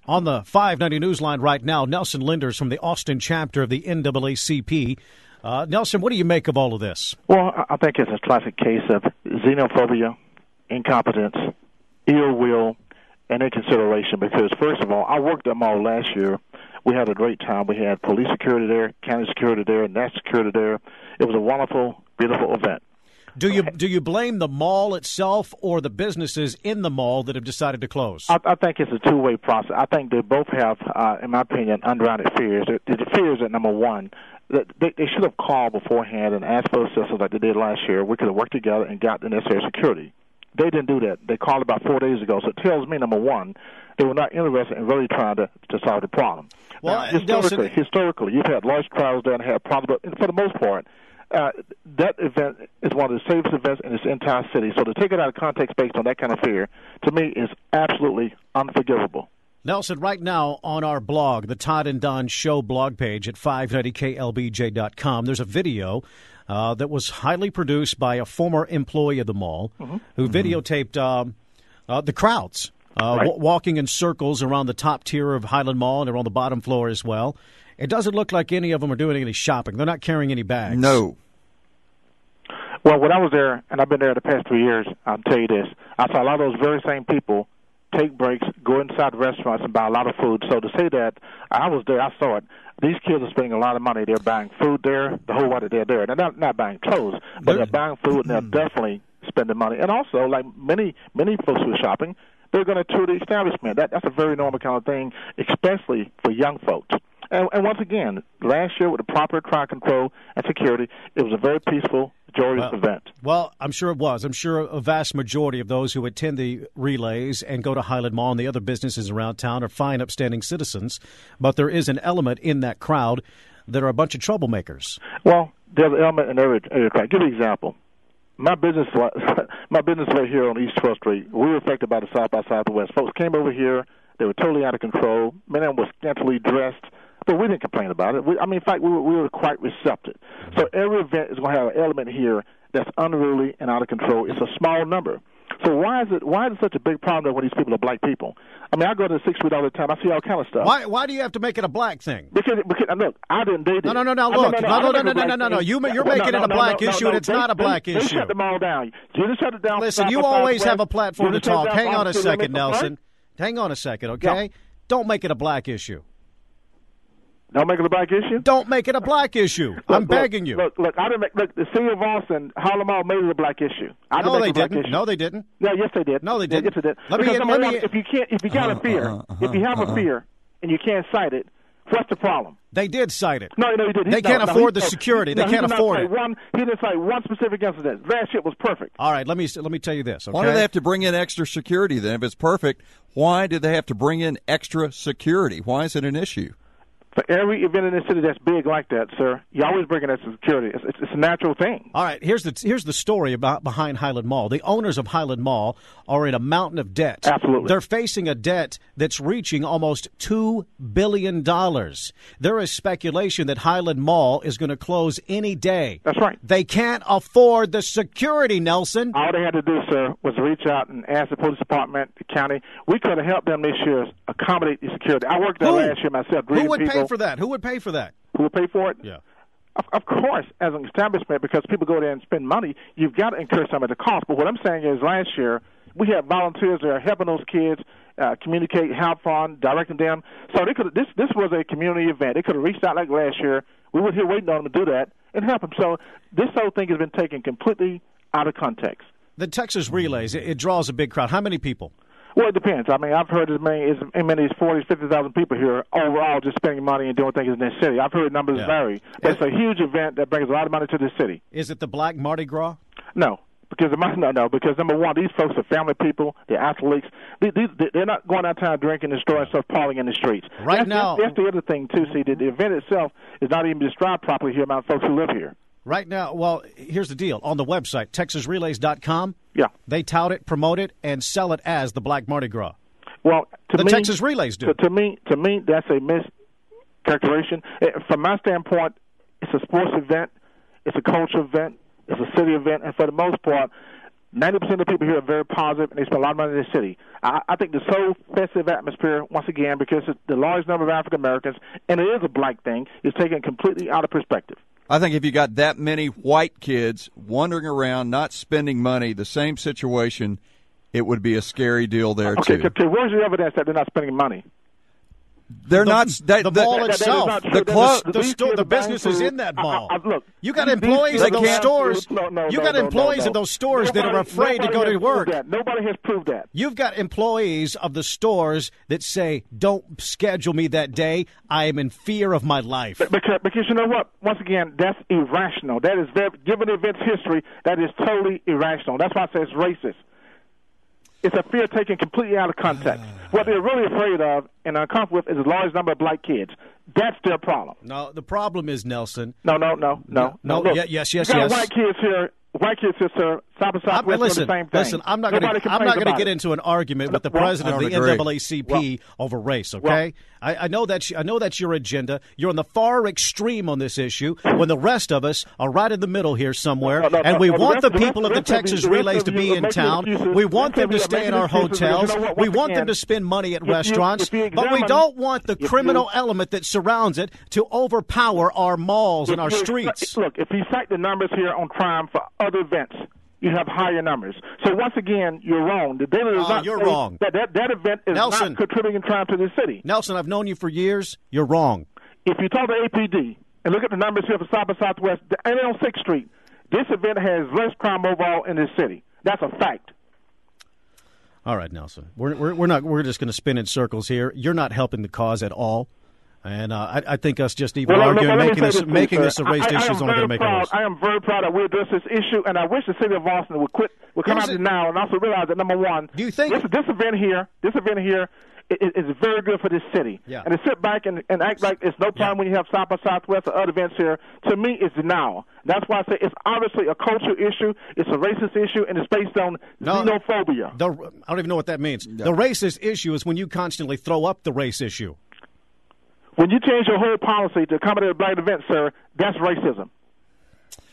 On the 590 Newsline right now, Nelson Linders from the Austin chapter of the NAACP. Nelson, what do you make of all of this? Well, I think it's a classic case of xenophobia, incompetence, ill will, and inconsideration. Because, first of all, I worked at the mall last year. We had a great time. We had police security there, county security there, national security there. It was a wonderful, beautiful event. Do you blame the mall itself or the businesses in the mall that have decided to close? I think it's a two-way process. I think they both have, in my opinion, ungrounded fears. The fears are, number one, that they should have called beforehand and asked for assistance like they did last year. We could have worked together and got the necessary security. They didn't do that. They called about 4 days ago. So it tells me, number one, they were not interested in really trying to solve the problem. Well, now, historically, you've had large crowds there and had problems, but for the most part, that event is one of the safest events in this entire city. So to take it out of context based on that kind of fear, to me, is absolutely unforgivable. Nelson, right now on our blog, the Todd and Don Show blog page at 590klbj.com, there's a video that was highly produced by a former employee of the mall who videotaped the crowds walking in circles around the top tier of Highland Mall and they're on the bottom floor as well. It doesn't look like any of them are doing any shopping. They're not carrying any bags. No. Well, when I was there, and I've been there the past 3 years, I'll tell you this, I saw a lot of those very same people take breaks, go inside the restaurants and buy a lot of food. So to say that I was there, I saw it. These kids are spending a lot of money. They're buying food there, the whole while they're there. They're not buying clothes, but they're buying food, and they're definitely spending money. And also, like many folks who are shopping, they're going to tour the establishment. That's a very normal kind of thing, especially for young folks. And once again, last year with the proper crowd control and security, it was a very peaceful, joyous event. Well, I'm sure it was. I'm sure a vast majority of those who attend the relays and go to Highland Mall and the other businesses around town are fine, upstanding citizens. But there is an element in that crowd that are a bunch of troublemakers. Well, there's an element in every crowd. Give you an example. My business right here on East 12th Street, we were affected by the South by Southwest. Folks came over here. They were totally out of control. Many of them were scantily dressed. But we didn't complain about it. In fact, we were quite receptive. So every event is going to have an element here that's unruly and out of control. It's a small number. So why is it such a big problem when these people are black people? I mean, I go to the 6th Street all the time. I see all kind of stuff. Why do you have to make it a black thing? Because look, I didn't date it. No. Look, no. You're making it a black issue, and it's not a black issue. They shut them all down. You just shut it down. Listen, you always have a platform to talk. Hang on a second, Nelson. Hang on a second, okay? Yeah. Don't make it a black issue. Don't make it a black issue? Don't make it a black issue. I'm begging you. Look, the city of Austin, Harlem Mall made it a black issue. No, they didn't. No, they didn't. Yeah, yes, they did. No, they didn't. Yes, they did. If you got a fear, if you have a fear and you can't cite it, what's the problem? They did cite it. No, he didn't. They can't afford the security. They can't afford it. He didn't cite one specific incident. That shit was perfect. All right, let me tell you this. Okay? Why do they have to bring in extra security then? If it's perfect, why do they have to bring in extra security? Why is it an issue? For every event in the city that's big like that, sir, you always bring in extra security. It's a natural thing. All right, here's the story behind Highland Mall. The owners of Highland Mall are in a mountain of debt. Absolutely. They're facing a debt that's reaching almost $2 billion. There is speculation that Highland Mall is going to close any day. That's right. They can't afford the security, Nelson. All they had to do, sir, was reach out and ask the police department, the county. We could have helped them this year accommodate the security. I worked there last year myself. Who would pay for that? Who would pay for that? Who would pay for it? Yeah. Of course, as an establishment, because people go there and spend money, you've got to incur some of the cost. But what I'm saying is last year, we had volunteers there helping those kids communicate, have fun, directing them. So they could. This was a community event. They could have reached out like last year. We were here waiting on them to do that and help them. So this whole thing has been taken completely out of context. The Texas Relays, it draws a big crowd. How many people? Well, it depends. I mean, I've heard as many as 40,000, 50,000 people here overall just spending money and doing things in this city. I've heard numbers vary. But it's a huge event that brings a lot of money to the city. Is it the Black Mardi Gras? No. Because number one, these folks are family people, they're athletes. They're not going out town drinking and destroying stuff, partying in the streets. That's the other thing too. See, the event itself is not even described properly here among folks who live here. Right now, well, here's the deal. On the website, TexasRelays.com, they tout it, promote it, and sell it as the Black Mardi Gras. Well, to me, Texas Relays do. To me, that's a mischaracterization. From my standpoint, it's a sports event, it's a cultural event, it's a city event, and for the most part, 90% of the people here are very positive, and they spend a lot of money in the city. I think the so festive atmosphere, once again, because it's the large number of African Americans, and it is a black thing, is taken completely out of perspective. I think if you got that many white kids wandering around, not spending money, the same situation, it would be a scary deal there, too. Okay, where's the evidence that they're not spending money? The mall itself. The business is in that mall. Look, you got employees of those stores. You got employees of those stores that are afraid to go to work. Nobody has proved that. You've got employees of the stores that say, "Don't schedule me that day. I am in fear of my life." Because you know what? Once again, that's irrational. That is, given the event's history, that is totally irrational. That's why I say it's racist. It's a fear taken completely out of context. What they're really afraid of and uncomfortable with is a large number of black kids. That's their problem. No, the problem is, Nelson. No. Look, yes. You got white kids here, sir. South and Southwest are the same thing. Listen, I'm not going to get into an argument with the president of the NAACP over race. Okay, I know that's your agenda. You're on the far extreme on this issue, when the rest of us are right in the middle here somewhere, and we want the people of the Texas Relays to be in town. We want them to stay in our hotels. We want them to spend money at restaurants, but we don't want the criminal element that surrounds it to overpower our malls and our streets. Look, if you cite the numbers here on crime for other events, you have higher numbers. So once again, you're wrong. The data is not. You're wrong. That event is Nelson, not contributing crime to the city. Nelson, I've known you for years. You're wrong. If you talk to APD and look at the numbers here for South and Southwest, and on 6th Street, this event has less crime overall in this city. That's a fact. All right, Nelson. We're just going to spin in circles here. You're not helping the cause at all. And I think us just even arguing, making this a race issue is only going to make it worse. I am very proud that we address this issue, and I wish the city of Austin would come out now and also realize that, number one, do you think this event here is very good for this city. Yeah. And to sit back and act like it's no problem when you have South by Southwest or other events here, to me, it's now. That's why I say it's obviously a cultural issue, it's a racist issue, and it's based on xenophobia. I don't even know what that means. No. The racist issue is when you constantly throw up the race issue. When you change your whole policy to accommodate a black event, sir, that's racism.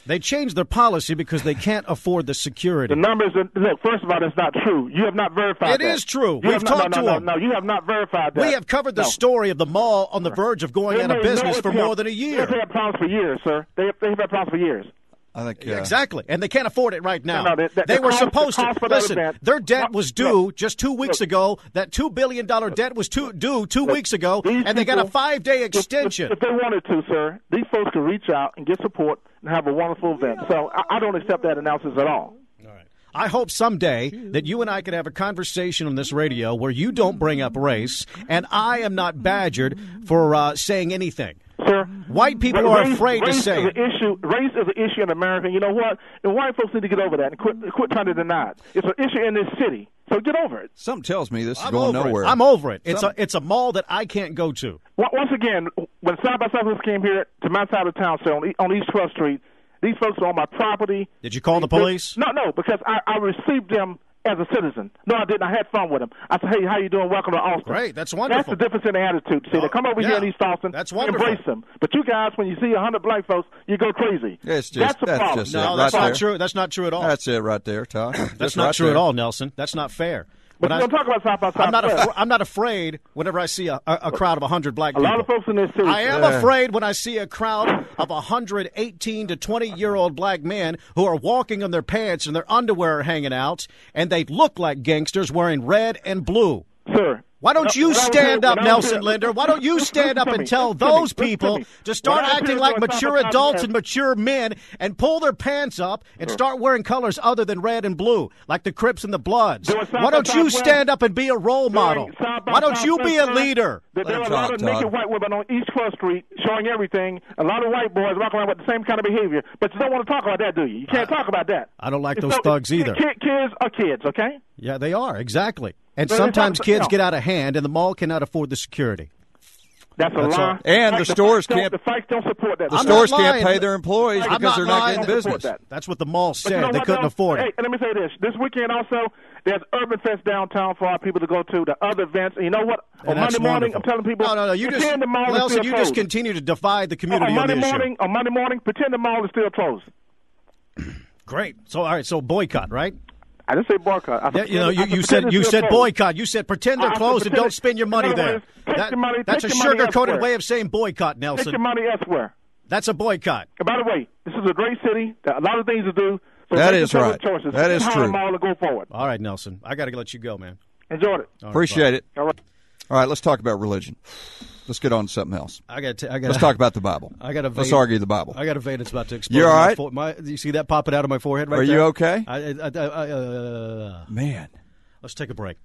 They changed their policy because they can't afford the security. The numbers, look, first of all, that's not true. You have not verified that. It is true. We've talked to them. No, you have not verified that. We have covered the story of the mall on the verge of going out of business for more than a year. They've had problems for years, sir. They've had problems for years. I think exactly, and they can't afford it right now. They were supposed to. Listen, their debt was due just 2 weeks ago. That $2 billion debt was due 2 weeks ago, and they got a 5-day extension. If they wanted to, sir, these folks could reach out and get support and have a wonderful event. So I don't accept that analysis at all. All right. I hope someday that you and I can have a conversation on this radio where you don't bring up race, and I am not badgered for saying anything. Sir, white people are afraid to say it. Race is an issue in America. You know what? And white folks need to get over that and quit trying to deny it. It's an issue in this city. So get over it. Something tells me this is going nowhere. I'm over it. It's a mall that I can't go to. Once again, when South by Southwest came here to my side of town, so on East 12th Street, these folks are on my property. Did you call the police? No, because I received them as a citizen. No, I didn't. I had fun with them. I said, hey, how you doing? Welcome to Austin. Great. That's wonderful. That's the difference in the attitude. See, they come over here in East Austin, that's wonderful. Embrace them. But you guys, when you see 100 black folks, you go crazy. That's the problem. No, that's not true. That's not true at all. That's it right there, Todd. That's not true at all, Nelson. That's not fair. But we're going to talk about South by Southwest. I'm not afraid whenever I see a crowd of 100 black people. A lot of folks in this city. I am afraid when I see a crowd of 100 18 to 20-year-old black men who are walking on their pants and their underwear are hanging out, and they look like gangsters wearing red and blue. Sir. Why don't you stand up, Nelson Linder? Why don't you stand up and tell those people to start acting like mature adults and mature men and pull their pants up and start wearing colors other than red and blue, like the Crips and the Bloods? Why don't you stand up and be a role model? Why don't you be a leader? There are a lot of naked white women on East 12th Street showing everything. A lot of white boys walking around with the same kind of behavior. But you don't want to talk about that, do you? You can't talk about that. I don't like those thugs either. Kids are kids, okay? Yeah, they are, exactly. And sometimes kids get out of hand, and the mall cannot afford the security. That's a lie. And the stores can't. The facts don't support that. The stores can't pay their employees because they're not getting business. That's what the mall said. They couldn't afford it. Hey, and let me say this. This weekend also, there's Urban Fest downtown for our people to go to, the other events. And you know what? On Monday morning, I'm telling people, no. You just continue to divide the community on this issue. On Monday morning, pretend the mall is still closed. Great. So, all right, so boycott, right? I didn't say boycott. You said boycott. You said pretend they're closed and don't spend your money there. That's a sugar-coated way of saying boycott, Nelson. Take your money elsewhere. That's a boycott. And by the way, this is a great city. There are a lot of things to do. So that is right. Choices. That is true. Mall to go forward. All right, Nelson. I got to let you go, man. Enjoyed it. Appreciate it. All right, let's talk about religion. Let's get on to something else. Let's talk about the Bible. Let's argue the Bible. I got a vein that's about to explode. You all right? Do you see that popping out of my forehead right there? Are you okay? Man. Let's take a break.